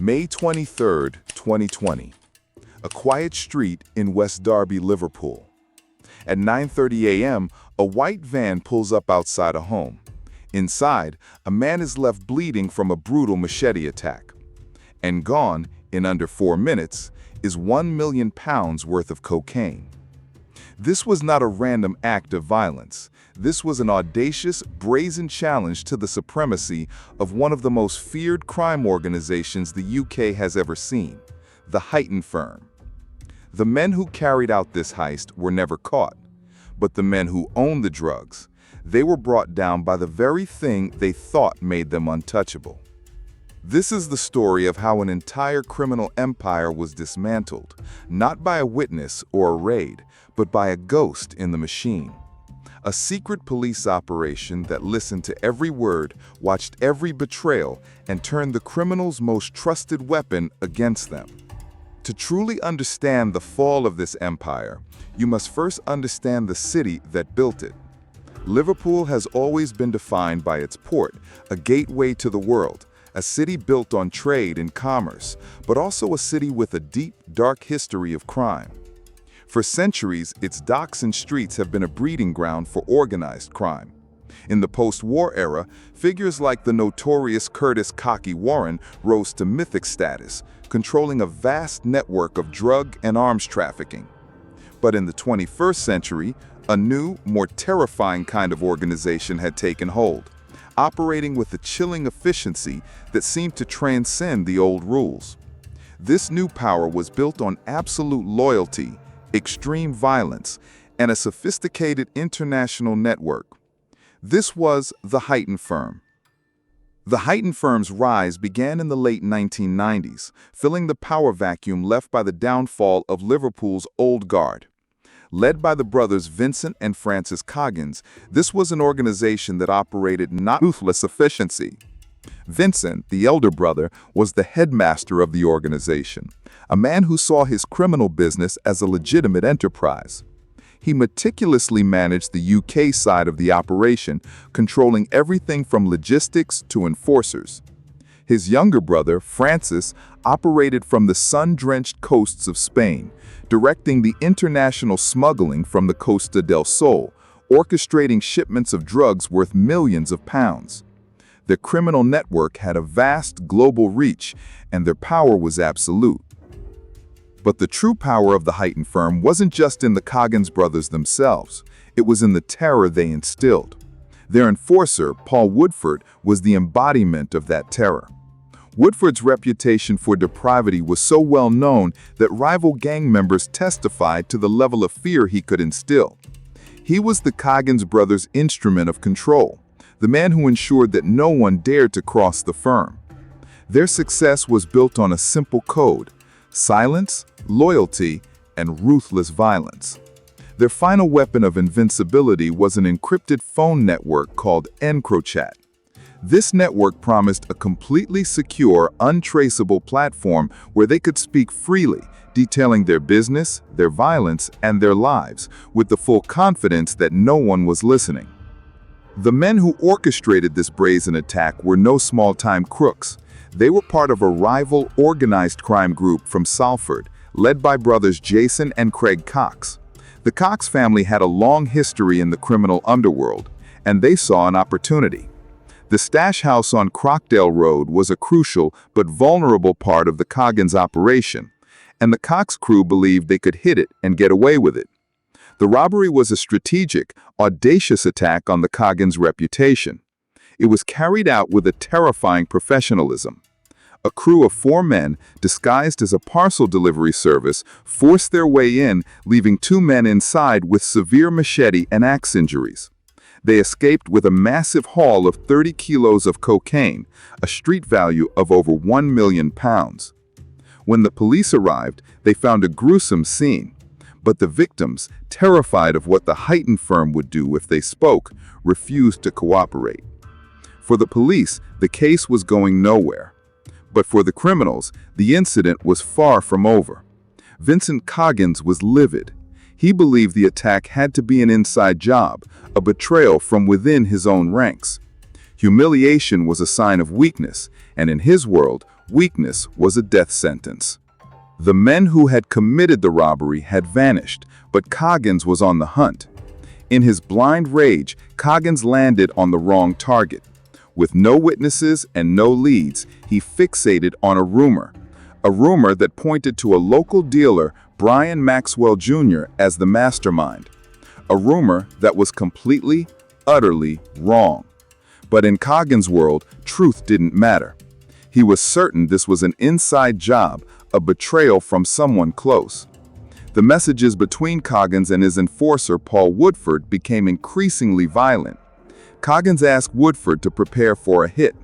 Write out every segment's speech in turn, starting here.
May 23, 2020. A quiet street in West Derby, Liverpool. At 9:30 a.m., a white van pulls up outside a home. Inside, a man is left bleeding from a brutal machete attack. And gone, in under 4 minutes, is £1 million worth of cocaine. This was not a random act of violence. This was an audacious, brazen challenge to the supremacy of one of the most feared crime organizations the UK has ever seen, the Huyton Firm. The men who carried out this heist were never caught, but the men who owned the drugs, they were brought down by the very thing they thought made them untouchable. This is the story of how an entire criminal empire was dismantled, not by a witness or a raid, but by a ghost in the machine. A secret police operation that listened to every word, watched every betrayal, and turned the criminal's most trusted weapon against them. To truly understand the fall of this empire, you must first understand the city that built it. Liverpool has always been defined by its port, a gateway to the world, a city built on trade and commerce, but also a city with a deep, dark history of crime. For centuries, its docks and streets have been a breeding ground for organized crime. In the post-war era, figures like the notorious Curtis "Cocky" Warren rose to mythic status, controlling a vast network of drug and arms trafficking. But in the 21st century, a new, more terrifying kind of organization had taken hold, operating with a chilling efficiency that seemed to transcend the old rules. This new power was built on absolute loyalty, extreme violence, and a sophisticated international network. This was the Huyton Firm. The Huyton Firm's rise began in the late 1990s, filling the power vacuum left by the downfall of Liverpool's old guard. Led by the brothers Vincent and Francis Coggins, this was an organization that operated not ruthless efficiency. Vincent, the elder brother, was the headmaster of the organization, a man who saw his criminal business as a legitimate enterprise. He meticulously managed the UK side of the operation, controlling everything from logistics to enforcers. His younger brother, Francis, operated from the sun-drenched coasts of Spain, directing the international smuggling from the Costa del Sol, orchestrating shipments of drugs worth millions of pounds. Their criminal network had a vast global reach, and their power was absolute. But the true power of the Huyton Firm wasn't just in the Coggins brothers themselves. It was in the terror they instilled. Their enforcer, Paul Woodford, was the embodiment of that terror. Woodford's reputation for depravity was so well known that rival gang members testified to the level of fear he could instill. He was the Coggins brothers' instrument of control, the man who ensured that no one dared to cross the firm. Their success was built on a simple code: silence, loyalty, and ruthless violence. Their final weapon of invincibility was an encrypted phone network called EncroChat. This network promised a completely secure, untraceable platform where they could speak freely, detailing their business, their violence, and their lives, with the full confidence that no one was listening. The men who orchestrated this brazen attack were no small-time crooks. They were part of a rival organized crime group from Salford, led by brothers Jason and Craig Cox. The Cox family had a long history in the criminal underworld, and they saw an opportunity. The stash house on Crockdale Road was a crucial but vulnerable part of the Coggins operation, and the Cox crew believed they could hit it and get away with it. The robbery was a strategic, audacious attack on the Coggins' reputation. It was carried out with a terrifying professionalism. A crew of 4 men, disguised as a parcel delivery service, forced their way in, leaving 2 men inside with severe machete and axe injuries. They escaped with a massive haul of 30 kilos of cocaine, a street value of over £1 million. When the police arrived, they found a gruesome scene. But the victims, terrified of what the Huyton Firm would do if they spoke, refused to cooperate. For the police, the case was going nowhere. But for the criminals, the incident was far from over. Vincent Coggins was livid. He believed the attack had to be an inside job, a betrayal from within his own ranks. Humiliation was a sign of weakness, and in his world, Weakness was a death sentence. The men who had committed the robbery had vanished, but Coggins was on the hunt. In his blind rage, Coggins landed on the wrong target. With no witnesses and no leads, he fixated on a rumor that pointed to a local dealer, Brian Maxwell Jr., as the mastermind. A rumor that was completely, utterly wrong. But in Coggins' world, truth didn't matter. He was certain this was an inside job, a betrayal from someone close. The messages between Coggins and his enforcer, Paul Woodford, became increasingly violent. Coggins asked Woodford to prepare for a hit,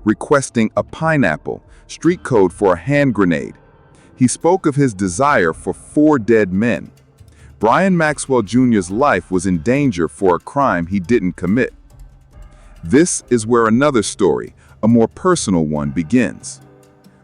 requesting a pineapple, street code for a hand grenade. He spoke of his desire for 4 dead men. Brian Maxwell Jr.'s life was in danger for a crime he didn't commit. This is where another story, a more personal one, begins.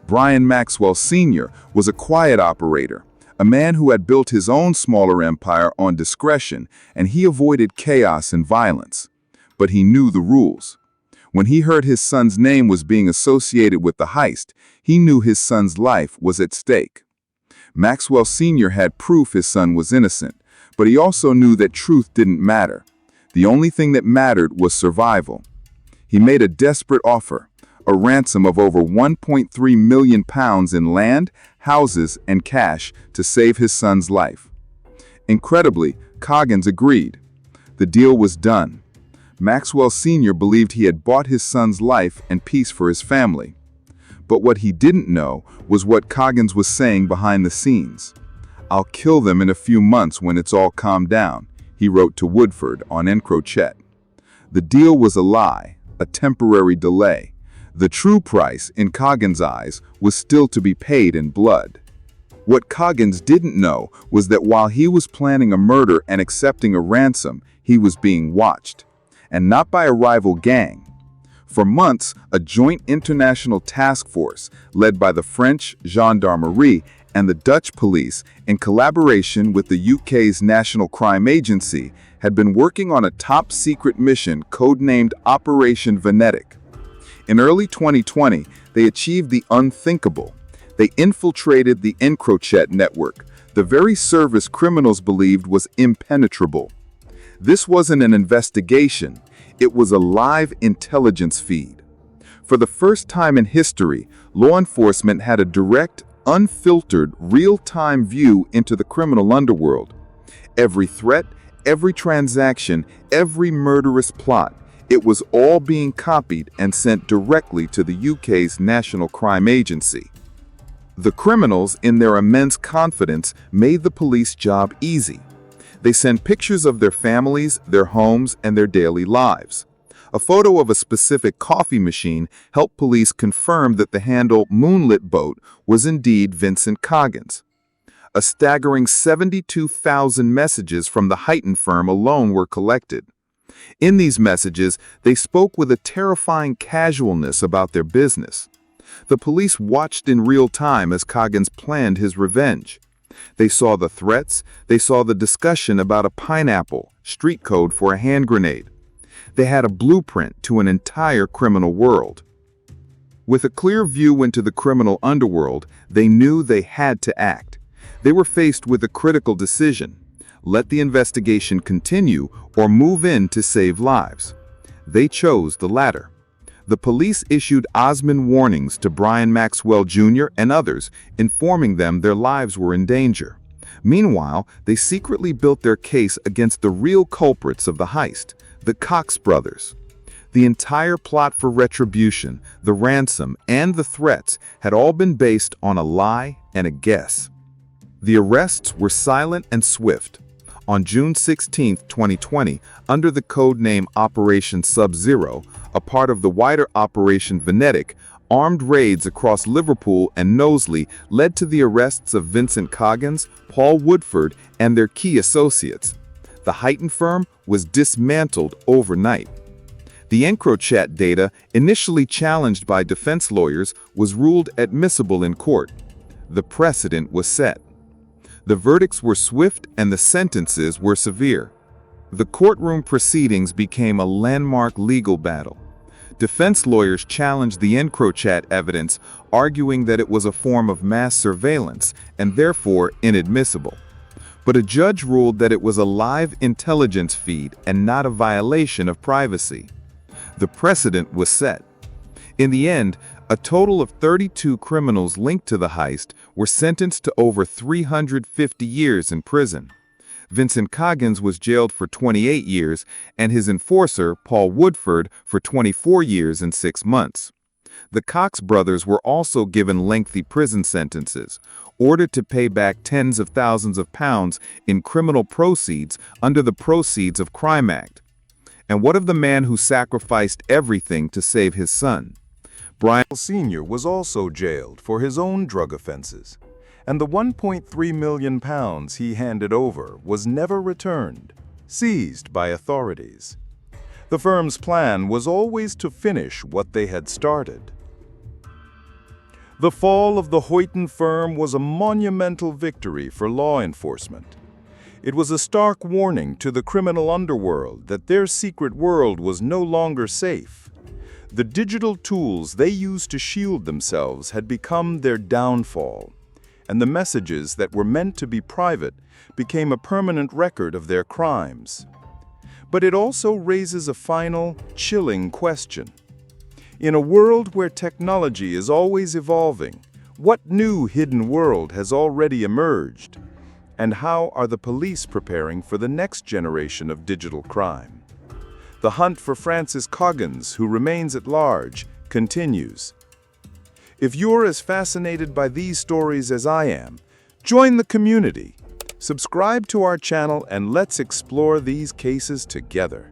Brian Maxwell Sr. was a quiet operator, a man who had built his own smaller empire on discretion, and he avoided chaos and violence. But he knew the rules. When he heard his son's name was being associated with the heist, he knew his son's life was at stake. Maxwell Sr. had proof his son was innocent, but he also knew that truth didn't matter. The only thing that mattered was survival. He made a desperate offer, a ransom of over £1.3 million in land, houses, and cash to save his son's life. Incredibly, Coggins agreed. The deal was done. Maxwell Sr. believed he had bought his son's life and peace for his family. But what he didn't know was what Coggins was saying behind the scenes. "I'll kill them in a few months when it's all calmed down," he wrote to Woodford on Encrochet. The deal was a lie, a temporary delay. The true price, in Coggins' eyes, was still to be paid in blood. What Coggins didn't know was that while he was planning a murder and accepting a ransom, he was being watched. And not by a rival gang. For months, a joint international task force, led by the French gendarmerie and the Dutch police, in collaboration with the UK's National Crime Agency, had been working on a top-secret mission codenamed Operation Venetic. In early 2020, they achieved the unthinkable. They infiltrated the Encrochet network, the very service criminals believed was impenetrable. This wasn't an investigation, it was a live intelligence feed. For the first time in history, law enforcement had a direct, unfiltered, real-time view into the criminal underworld. Every threat, every transaction, every murderous plot, it was all being copied and sent directly to the UK's National Crime Agency. The criminals, in their immense confidence, made the police job easy. They sent pictures of their families, their homes, and their daily lives. A photo of a specific coffee machine helped police confirm that the handle Moonlit Boat was indeed Vincent Coggins. A staggering 72,000 messages from the Huyton Firm alone were collected. In these messages, they spoke with a terrifying casualness about their business. The police watched in real time as Coggins planned his revenge. They saw the threats, they saw the discussion about a pineapple, street code for a hand grenade. They had a blueprint to an entire criminal world. With a clear view into the criminal underworld, they knew they had to act. They were faced with a critical decision: let the investigation continue or move in to save lives. They chose the latter. The police issued Osmond warnings to Brian Maxwell Jr. and others, informing them their lives were in danger. Meanwhile, they secretly built their case against the real culprits of the heist, the Cox brothers. The entire plot for retribution, the ransom, and the threats had all been based on a lie and a guess. The arrests were silent and swift. On June 16, 2020, under the code name Operation Sub-Zero, a part of the wider Operation Venetic, armed raids across Liverpool and Knowsley led to the arrests of Vincent Coggins, Paul Woodford, and their key associates. The Huyton Firm was dismantled overnight. The Encrochet data, initially challenged by defense lawyers, was ruled admissible in court. The precedent was set. The verdicts were swift and the sentences were severe. The courtroom proceedings became a landmark legal battle. Defense lawyers challenged the EncroChat evidence, arguing that it was a form of mass surveillance and therefore inadmissible. But a judge ruled that it was a live intelligence feed and not a violation of privacy. The precedent was set. In the end, a total of 32 criminals linked to the heist were sentenced to over 350 years in prison. Vincent Coggins was jailed for 28 years and his enforcer, Paul Woodford, for 24 years and 6 months. The Cox brothers were also given lengthy prison sentences, ordered to pay back tens of thousands of pounds in criminal proceeds under the Proceeds of Crime Act. And what of the man who sacrificed everything to save his son? Brian Sr. was also jailed for his own drug offenses, and the £1.3 million he handed over was never returned, seized by authorities. The firm's plan was always to finish what they had started. The fall of the Huyton Firm was a monumental victory for law enforcement. It was a stark warning to the criminal underworld that their secret world was no longer safe. The digital tools they used to shield themselves had become their downfall, and the messages that were meant to be private became a permanent record of their crimes. But it also raises a final, chilling question. In a world where technology is always evolving, what new hidden world has already emerged? And how are the police preparing for the next generation of digital crime? The hunt for Francis Coggins, who remains at large, continues. If you're as fascinated by these stories as I am, join the community. Subscribe to our channel and let's explore these cases together.